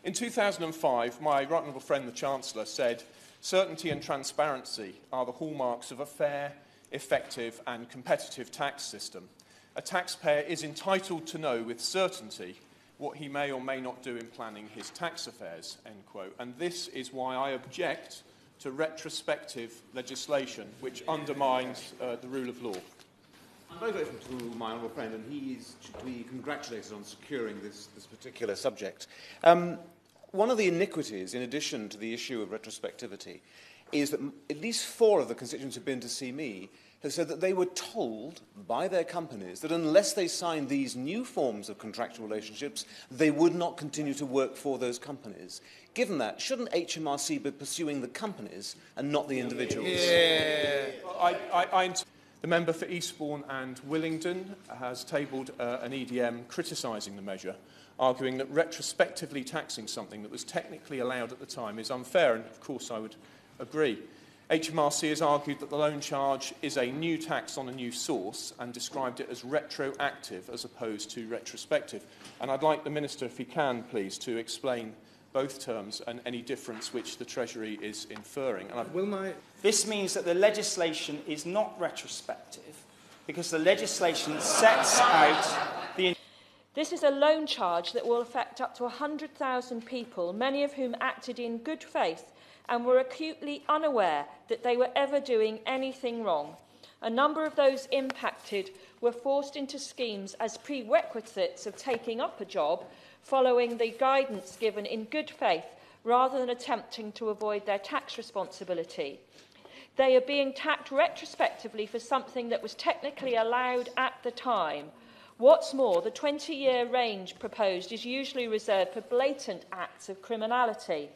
In 2005, my right honourable friend, the Chancellor, said, "Certainty and transparency are the hallmarks of a fair, effective and competitive tax system. A taxpayer is entitled to know with certainty what he may or may not do in planning his tax affairs," end quote. And this is why I object to retrospective legislation which undermines the rule of law. I'm very grateful to my honourable friend, and he should be congratulated on securing this particular subject. One of the iniquities, in addition to the issue of retrospectivity, is that at least 4 of the constituents who've been to see me have said that they were told by their companies that unless they signed these new forms of contractual relationships, they would not continue to work for those companies. Given that, shouldn't HMRC be pursuing the companies and not the individuals? Yeah. The member for Eastbourne and Willingdon has tabled an EDM criticising the measure, arguing that retrospectively taxing something that was technically allowed at the time is unfair, and of course I would agree. HMRC has argued that the loan charge is a new tax on a new source and described it as retroactive as opposed to retrospective. And I'd like the Minister, if he can, please, to explain both terms and any difference which the Treasury is inferring. This means that the legislation is not retrospective because the legislation sets out the... This is a loan charge that will affect up to 100,000 people, many of whom acted in good faith and were acutely unaware that they were ever doing anything wrong. A number of those impacted were forced into schemes as prerequisites of taking up a job, following the guidance given in good faith rather than attempting to avoid their tax responsibility. They are being taxed retrospectively for something that was technically allowed at the time. What's more, the 20-year range proposed is usually reserved for blatant acts of criminality.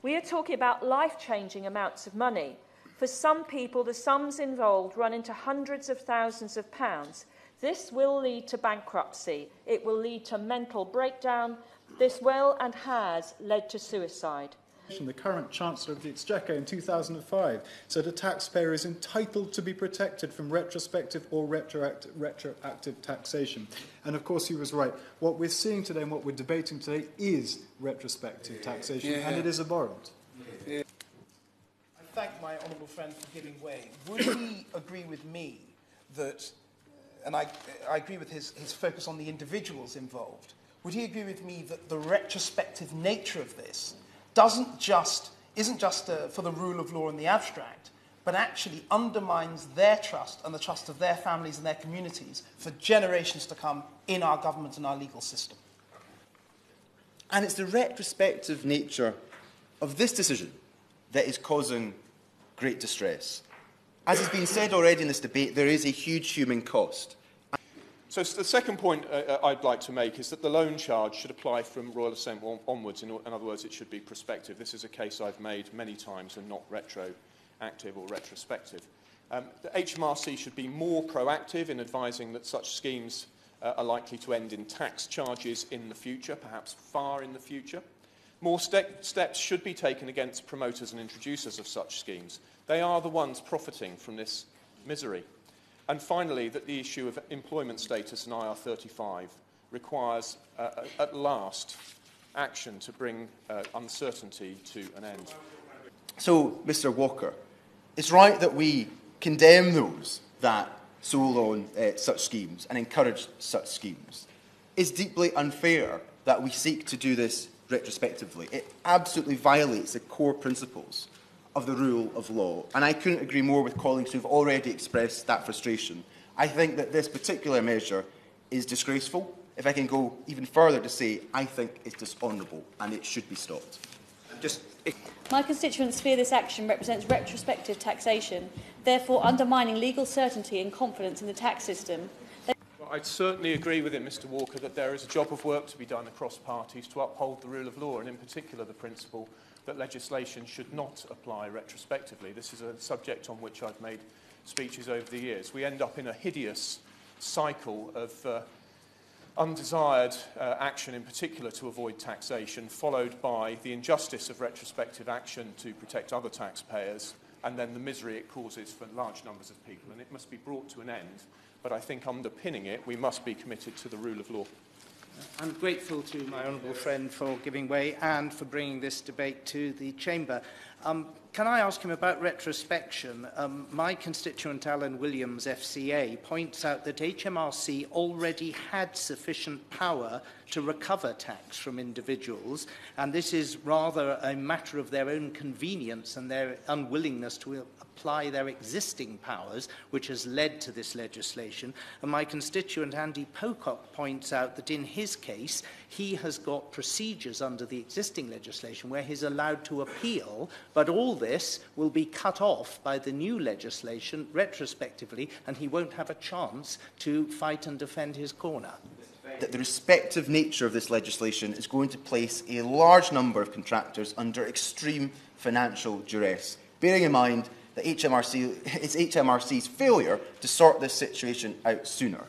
We are talking about life-changing amounts of money. For some people, the sums involved run into hundreds of thousands of pounds. This will lead to bankruptcy. It will lead to mental breakdown. This will and has led to suicide. The current Chancellor of the Exchequer in 2005 said a taxpayer is entitled to be protected from retrospective or retroactive taxation. And of course he was right. What we're seeing today and what we're debating today is retrospective taxation, and it is abhorrent. I thank my honourable friend for giving way. Would he agree with me that, and I agree with his focus on the individuals involved, would he agree with me that the retrospective nature of this isn't just for the rule of law in the abstract, but actually undermines their trust and the trust of their families and their communities for generations to come in our government and our legal system? And it's the retrospective nature of this decision that is causing great distress. As has been said already in this debate, there is a huge human cost. So the second point I'd like to make is that the loan charge should apply from Royal Assent onwards. In other words, it should be prospective. This is a case I've made many times and not retroactive or retrospective. The HMRC should be more proactive in advising that such schemes are likely to end in tax charges in the future, perhaps far in the future. More steps should be taken against promoters and introducers of such schemes. They are the ones profiting from this misery. And finally, that the issue of employment status in IR35 requires, at last, action to bring uncertainty to an end. So, Mr Walker, it's right that we condemn those that sold on such schemes and encourage such schemes. It's deeply unfair that we seek to do this retrospectively. It absolutely violates the core principles of the rule of law. And I couldn't agree more with colleagues who have already expressed that frustration. I think that this particular measure is disgraceful. If I can go even further to say, I think it's dishonourable and it should be stopped. My constituents fear this action represents retrospective taxation, therefore undermining legal certainty and confidence in the tax system. Well, I'd certainly agree with him, Mr Walker, that there is a job of work to be done across parties to uphold the rule of law, and in particular the principle that legislation should not apply retrospectively. This is a subject on which I've made speeches over the years. We end up in a hideous cycle of undesired action, in particular to avoid taxation, followed by the injustice of retrospective action to protect other taxpayers, and then the misery it causes for large numbers of people. And it must be brought to an end, but I think underpinning it, we must be committed to the rule of law. I'm grateful to my honourable friend for giving way and for bringing this debate to the Chamber. Can I ask him about retrospection? My constituent Alan Williams, FCA, points out that HMRC already had sufficient power to recover tax from individuals, and this is rather a matter of their own convenience and their unwillingness to apply their existing powers, which has led to this legislation. And my constituent Andy Pocock points out that in his case, he has got procedures under the existing legislation where he's allowed to appeal, but all this will be cut off by the new legislation retrospectively, and he won't have a chance to fight and defend his corner. That the respective nature of this legislation is going to place a large number of contractors under extreme financial duress, bearing in mind that it's HMRC's failure to sort this situation out sooner.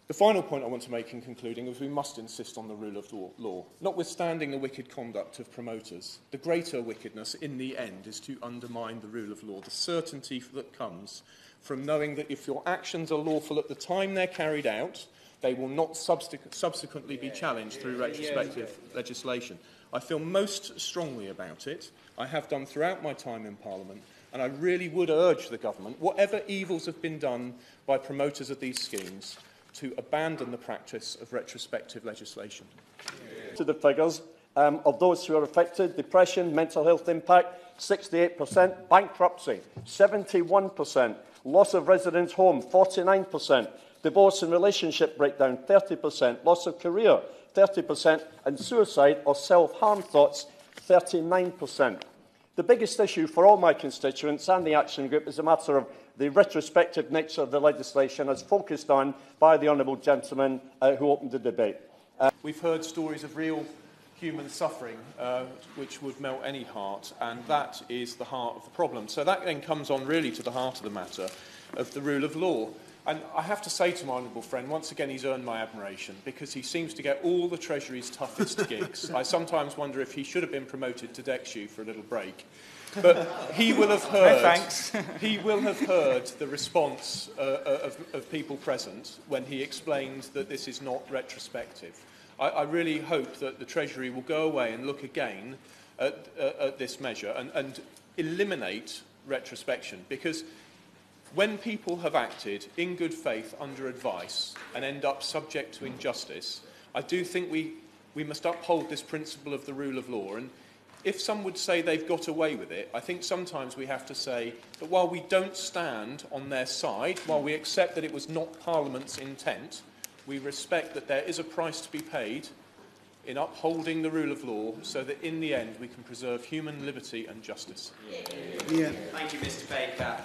The final point I want to make in concluding is we must insist on the rule of law. Notwithstanding the wicked conduct of promoters, the greater wickedness in the end is to undermine the rule of law, the certainty that comes from knowing that if your actions are lawful at the time they're carried out, they will not subsequently be challenged through retrospective legislation. I feel most strongly about it. I have done throughout my time in Parliament, and I really would urge the government, whatever evils have been done by promoters of these schemes, to abandon the practice of retrospective legislation. To the figures of those who are affected: depression, mental health impact, 68%, bankruptcy, 71%, loss of residence home, 49%, divorce and relationship breakdown, 30%, loss of career, 30%, and suicide or self-harm thoughts, 39%. The biggest issue for all my constituents and the Action Group is a matter of the retrospective nature of the legislation as focused on by the honourable gentleman who opened the debate. We've heard stories of real human suffering, which would melt any heart, and that is the heart of the problem. So that then comes on really to the heart of the matter of the rule of law. And I have to say to my honourable friend, once again, he's earned my admiration because he seems to get all the Treasury's toughest gigs. I sometimes wonder if he should have been promoted to Dexu for a little break. But he will have heard, he will have heard the response of people present when he explained that this is not retrospective. I really hope that the Treasury will go away and look again at this measure and eliminate retrospection, because when people have acted in good faith under advice and end up subject to injustice, I do think we must uphold this principle of the rule of law. And if some would say they've got away with it, I think sometimes we have to say that while we don't stand on their side, while we accept that it was not Parliament's intent, we respect that there is a price to be paid in upholding the rule of law so that in the end we can preserve human liberty and justice. Yeah. Thank you, Mr. Baker.